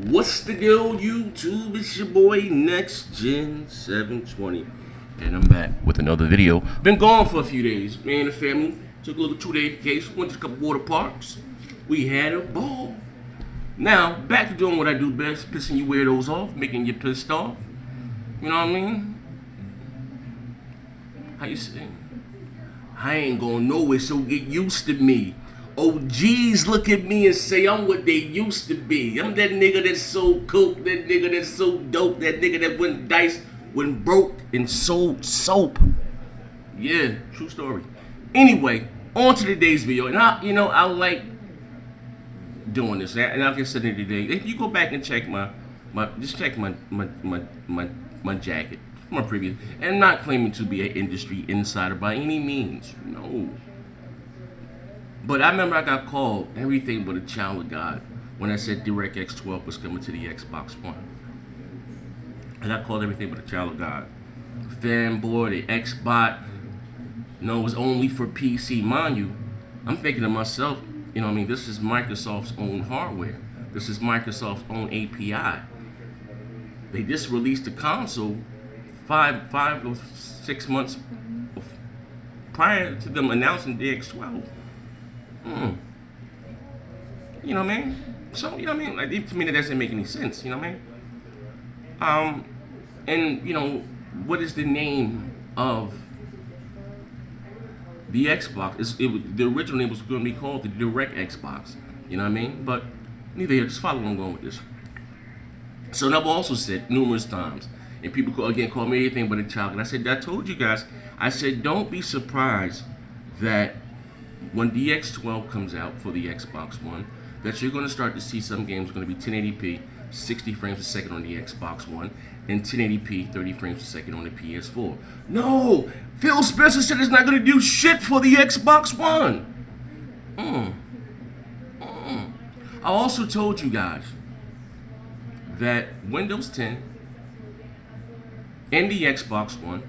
What's the deal, YouTube? It's your boy Next Gen 720, and I'm back with another video. Been gone for a few days. Me and the family took a little 2-day vacation. Went to a couple water parks. We had a ball. Now back to doing what I do best: pissing you weirdos off, making you pissed off. You know what I mean? How you say? I ain't going nowhere, so get used to me. OGs look at me and say I'm what they used to be. I'm that nigga that sold coke, that nigga that sold dope, that nigga that went dice, went broke and sold soap. Yeah, true story. Anyway, on to today's video, and I like doing this. And like I said today, if you go back and check my jacket, my previous, and I'm not claiming to be an industry insider by any means, no. But I remember I got called everything but a child of God when I said DirectX 12 was coming to the Xbox One. I got called everything but a child of God. Fanboy, the Xbot, it was only for PC. Mind you, I'm thinking to myself, this is Microsoft's own hardware. This is Microsoft's own API. They just released the console 5 or 6 months prior to them announcing DX12. You know what I mean? So, like, to me that doesn't make any sense, you know what I mean? And, what is the name of the Xbox? The original name was going to be called the DirectX, you know what I mean? But neither here, just follow where I'm going with this. So, and I've also said numerous times, and people call me anything but a child, and I told you guys, I said, don't be surprised that when DX12 comes out for the Xbox One, that you're going to start to see some games going to be 1080p, 60 frames a second on the Xbox One, and 1080p, 30 frames a second on the PS4. No! Phil Spencer said it's not going to do shit for the Xbox One. I also told you guys that Windows 10 and the Xbox One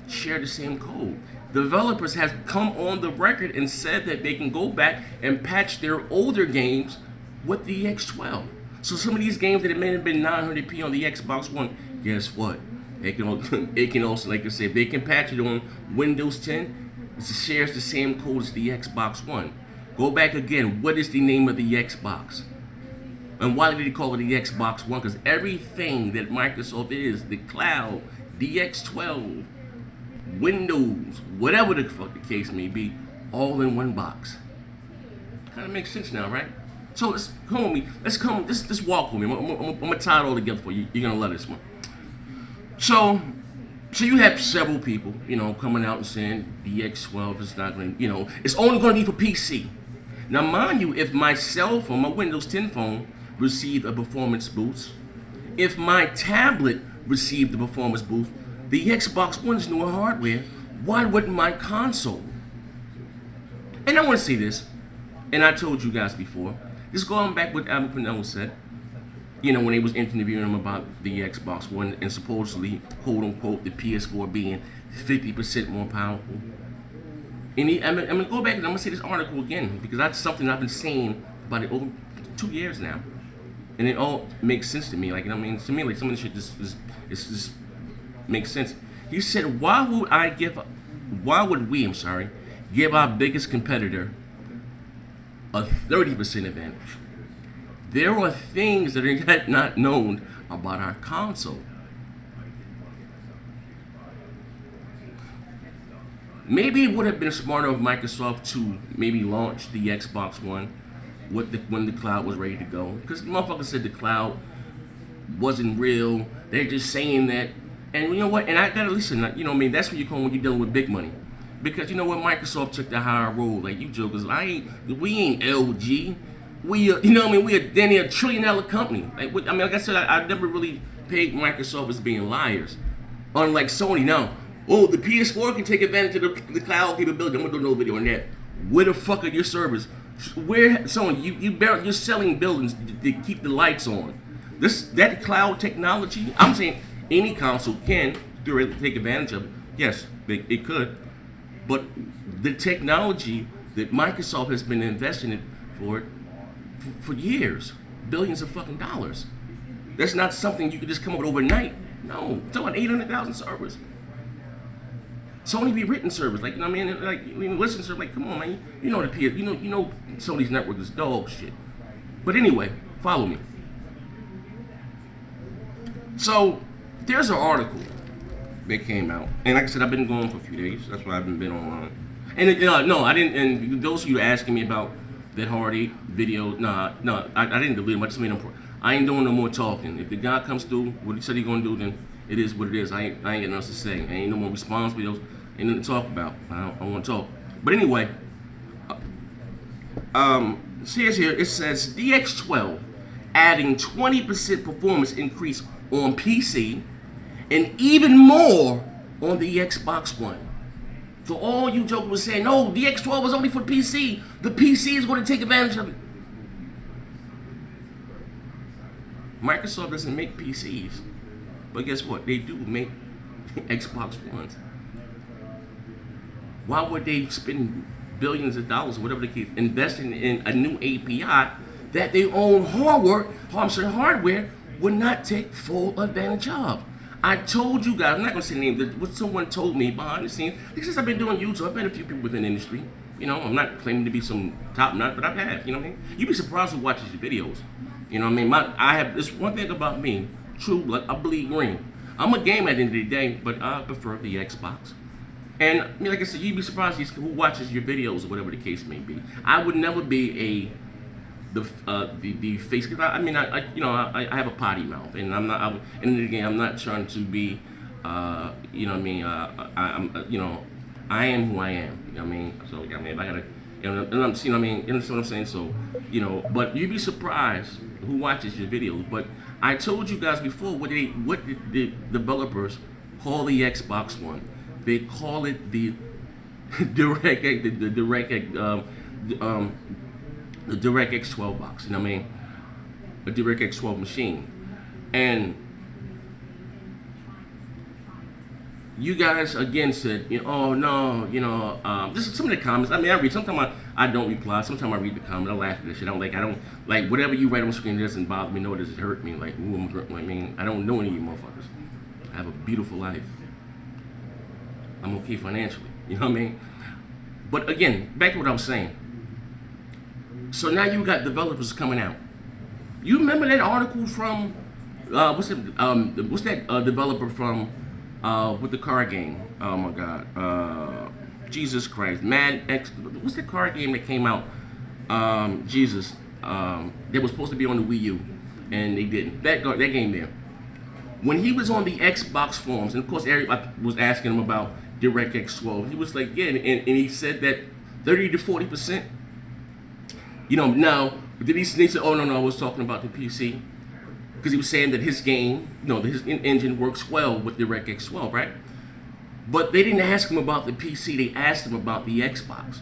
share the same code. Developers have come on the record and said that they can go back and patch their older games with the X12. So some of these games that may have been 900p on the Xbox One, guess what? It can also, like I said, they can patch it on Windows 10. It shares the same code as the Xbox One. Go back again. What is the name of the Xbox? And why did they call it the Xbox One? Because everything that Microsoft is, the cloud, DX12, Windows, whatever the fuck the case may be, all in one box. Kind of makes sense now, right? So let's come with me. Let's walk with me. I'm gonna tie it all together for you. You're gonna love this one. So you have several people, coming out and saying DX12 is not gonna, it's only gonna be for PC. Now, mind you, if my cell phone, my Windows 10 phone, received a performance boost, if my tablet received the performance boost, the Xbox One's newer hardware, why wouldn't my console? And I want to say this, and I told you guys before, just going back what Albert Pinello said, when he was interviewing him about the Xbox One and supposedly, quote unquote, the PS4 being 50% more powerful. And I'm going to go back and I'm going to say this article again, because that's something I've been saying about it over 2 years now. And it all makes sense to me. To me, like, some of this shit just makes sense. He said, why would we give our biggest competitor a 30% advantage? There are things that are not known about our console. Maybe it would have been smarter of Microsoft to maybe launch the Xbox One when the cloud was ready to go. Because the motherfucker said the cloud wasn't real. They're just saying that. And you know what? And I gotta listen. That's what you call when you're dealing with big money. Because Microsoft took the higher road. Like, you jokers, we ain't LG. We are then a $1 trillion company. Like I said, I never really paid Microsoft as being liars. Unlike Sony now. Oh, the PS4 can take advantage of the cloud capability. I'm gonna do no video on that. Where the fuck are your servers? Where Sony? You're selling buildings to keep the lights on. That cloud technology. I'm saying any console can take advantage of it. Yes, it could. But the technology that Microsoft has been investing in for years, billions of fucking dollars. That's not something you could just come up with overnight. No, it's about 800,000 servers. Sony be written servers, like, you know what I mean? Like, listen servers, like, come on, man. You know the PS, you know Sony's network is dog shit. But anyway, follow me. So there's an article that came out, and like I said, I've been going for a few days. That's why I haven't been online. And no, I didn't. And those of you asking me about that Hard 8 video, I didn't delete them. I just made them. I ain't doing no more talking. If the guy comes through what he said he gonna do, then it is what it is. I ain't got nothing to say. Ain't no more response videos. Ain't nothing to talk about. I don't want to talk. But anyway, says here, it says DX12 adding 20% performance increase on PC and even more on the Xbox One. So all you jokers were saying, no, DX12 was only for PC. The PC is going to take advantage of it. Microsoft doesn't make PCs, but guess what? They do make Xbox Ones. Why would they spend billions of dollars or whatever they keep investing in a new API that their own hardware would not take full advantage of? I told you guys, I'm not going to say names, what someone told me behind the scenes, since I've been doing YouTube, I've met a few people within the industry. You know, I'm not claiming to be some top nut, but I've had, you know what I mean? You'd be surprised who watches your videos. You know what I mean? I have this one thing about me, true, like I bleed green. I'm a gamer at the end of the day, but I prefer the Xbox. And I mean, like I said, you'd be surprised who watches your videos or whatever the case may be. I would never be the face. Cause I have a potty mouth, and I'm not. And again, I'm not trying to be. You know what I mean? I am who I am. You know what I mean? So I mean, I gotta. And I'm, you know what I mean? You know what I'm saying? So, you know, but you'd be surprised who watches your videos. But I told you guys before what the developers call the Xbox One. They call it the DirectX 12 box. You know what I mean? A DirectX 12 machine. And you guys again said, oh no, this is some of the comments. I mean, I read. Sometimes I don't reply. Sometimes I read the comments. I laugh at this shit. I don't like whatever you write on screen. It doesn't bother me. No, it doesn't hurt me. Like, I mean, I don't know any of you motherfuckers. I have a beautiful life. I'm okay financially. You know what I mean? But again, back to what I was saying. So now you got developers coming out. You remember that article from what's that developer from? With the card game. Oh my God. Jesus Christ. Mad X. What's the card game that came out? Jesus. That was supposed to be on the Wii U, and they didn't. That game there. When he was on the Xbox forums, and of course everybody was asking him about DirectX 12, he was like, yeah, and he said that 30 to 40%. Now did he say, oh no, I was talking about the PC. Because he was saying that his game, his engine works well with DirectX 12, right? But they didn't ask him about the PC. They asked him about the Xbox.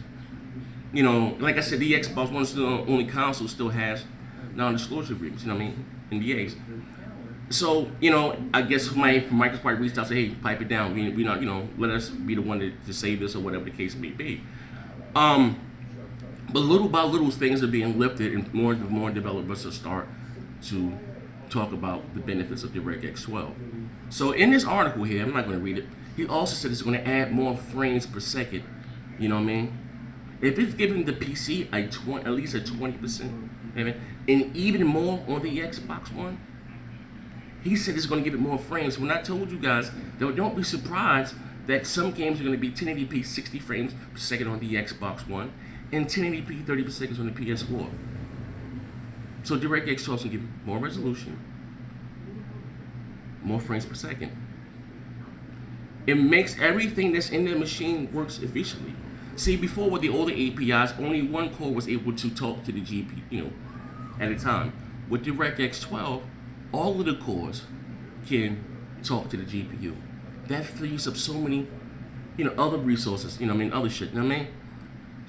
Like I said, the Xbox One is the only console still has non-disclosure agreements. You know what I mean? NDAs. So I guess Microsoft probably reached out and said, hey, pipe it down. We not, let us be the one to say this or whatever the case may be. But little by little, things are being lifted, and more developers will start to talk about the benefits of DirectX 12. So in this article here, I'm not going to read it, he also said it's going to add more frames per second. You know what I mean? If it's giving the PC at least a 20%, and even more on the Xbox One, he said it's going to give it more frames. When I told you guys, don't be surprised that some games are going to be 1080p 60 frames per second on the Xbox One, and 1080p 30 per second on the PS4. So DirectX 12 can give more resolution, more frames per second. It makes everything that's in the machine works efficiently. See, before with the older APIs, only one core was able to talk to the GPU, at a time. With DirectX 12, all of the cores can talk to the GPU. That frees up so many, other resources. Other shit. You know what I mean?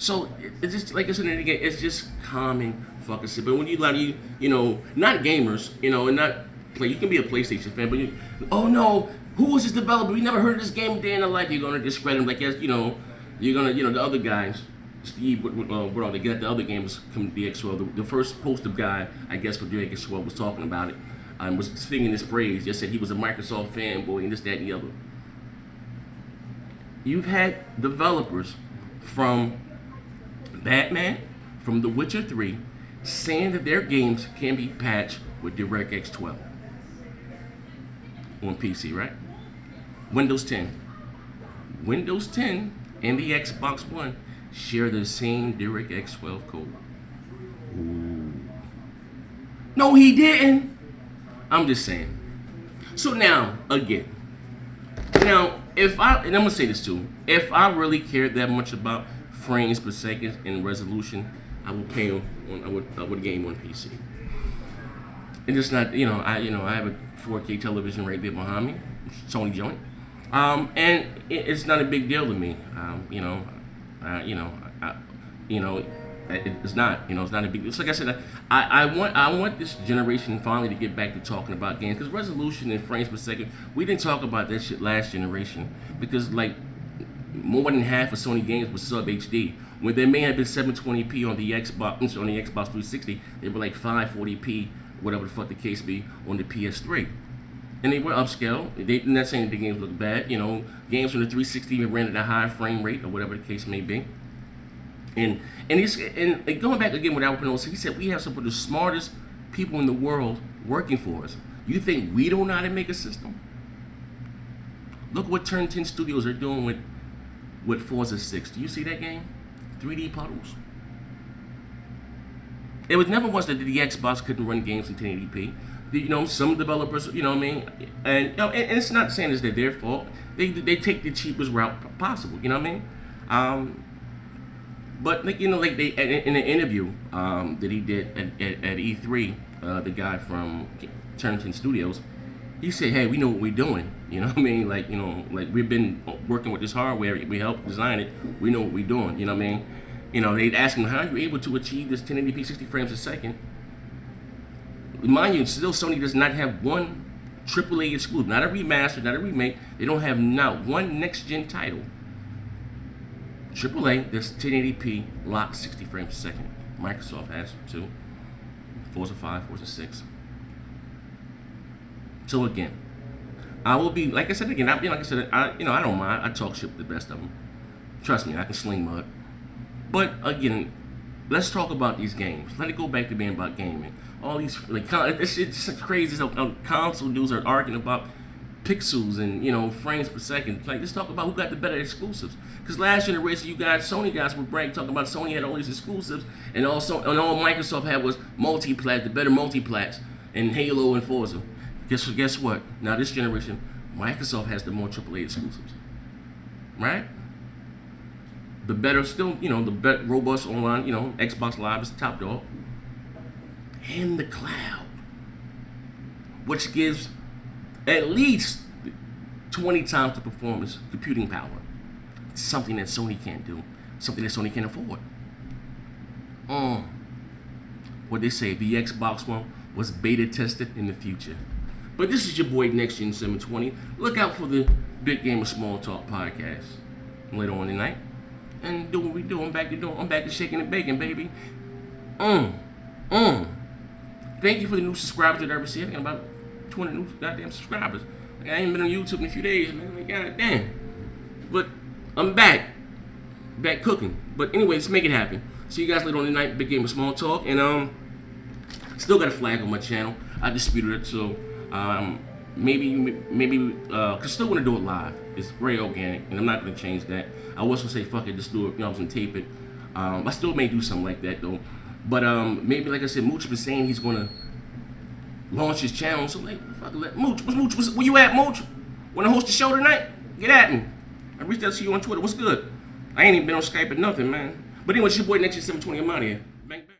So it's just like I said again, it's just calming fucking shit. But when not gamers, and not play, you can be a PlayStation fan, but oh no, who is this developer? We never heard of this game a day in our life. You're gonna discredit him, like yes, you're gonna, the other guys, Steve, what all they got the other games coming to DX12. The first poster guy, I guess, for DX12 was talking about it. Was singing his praise. Just said he was a Microsoft fanboy and this, that, and the other. You've had developers from Batman, from The Witcher 3, saying that their games can be patched with DirectX 12 on PC, right? Windows 10. Windows 10 and the Xbox One share the same DirectX 12 code. Ooh. No, he didn't. I'm just saying. So now, again. Now, and I'm gonna say this too, if I really cared that much about frames per second and resolution, I would play on, I would game on PC. And it's not, I have a 4K television right there behind me, Sony joint, and it's not a big deal to me. It's not, it's not a big deal. It's like I said, I want this generation finally to get back to talking about games, because resolution and frames per second, we didn't talk about that shit last generation, because like more than half of Sony games were sub HD. When they may have been 720p on the Xbox 360, they were like 540p, whatever the fuck the case be, on the PS3. And they were upscale. I'm not saying the games look bad. Games from the 360 even ran at a high frame rate or whatever the case may be. And going back again with Albert Pinoza, he said we have some of the smartest people in the world working for us. You think we don't know how to make a system? Look what Turn 10 Studios are doing with Forza 6. Do you see that game? 3D puddles. It was never once that the Xbox couldn't run games in 1080p. Some developers, and it's not saying it's their fault. They take the cheapest route possible. But like they in an interview that he did at E3, the guy from Turn 10 Studios, he said, "Hey, we know what we're doing." Like we've been working with this hardware. We helped design it. We know what we're doing. They'd ask him, "How are you able to achieve this 1080p 60 frames a second?" Mind you, still Sony does not have one AAA exclusive, not a remaster, not a remake. They don't have not one next-gen title. AAA, there's 1080p locked 60 frames a second. Microsoft has too. Forza 5, Forza 6. So again, I will be, like I said again, I don't mind. I talk shit with the best of them. Trust me, I can sling mud. But again, let's talk about these games. Let it go back to being about gaming. All these it's crazy. So console dudes are arguing about pixels and frames per second. Like, let's talk about who got the better exclusives. Because last generation, Sony guys were talking about Sony had all these exclusives, and all Microsoft had was multi-plat, the better multi-plats, and Halo and Forza. Guess what? Now this generation, Microsoft has the more AAA exclusives, right? The better still, the better robust online, Xbox Live is the top dog. And the cloud, which gives at least 20 times the performance computing power. Something that Sony can't do. Something that Sony can't afford. What they say, the Xbox One was beta tested in the future. But this is your boy Next Gen 720. Look out for the Big Game of Small Talk podcast later on tonight. And do what we do. I'm back to shaking and baking, baby. Thank you for the new subscribers that I received. I got about 20 new goddamn subscribers. Like, I ain't been on YouTube in a few days, man. Like, goddamn. But I'm back cooking. But anyway, let's make it happen. See you guys later on tonight. Big Game of Small Talk, and still got a flag on my channel. I disputed it, so maybe cause still want to do it live. It's very organic, and I'm not gonna change that. I was gonna say fuck it, just do it. I was gonna tape it. I still may do something like that though. But maybe, like I said, Mooch was saying he's gonna launch his channel. So like, fuck, let Mooch. Where you at, Mooch? Wanna host the show tonight? Get at me. I reached out to you on Twitter. What's good? I ain't even been on Skype or nothing, man. But anyway, it's your boy Next Gen 720. I'm out of here. Bang, bang.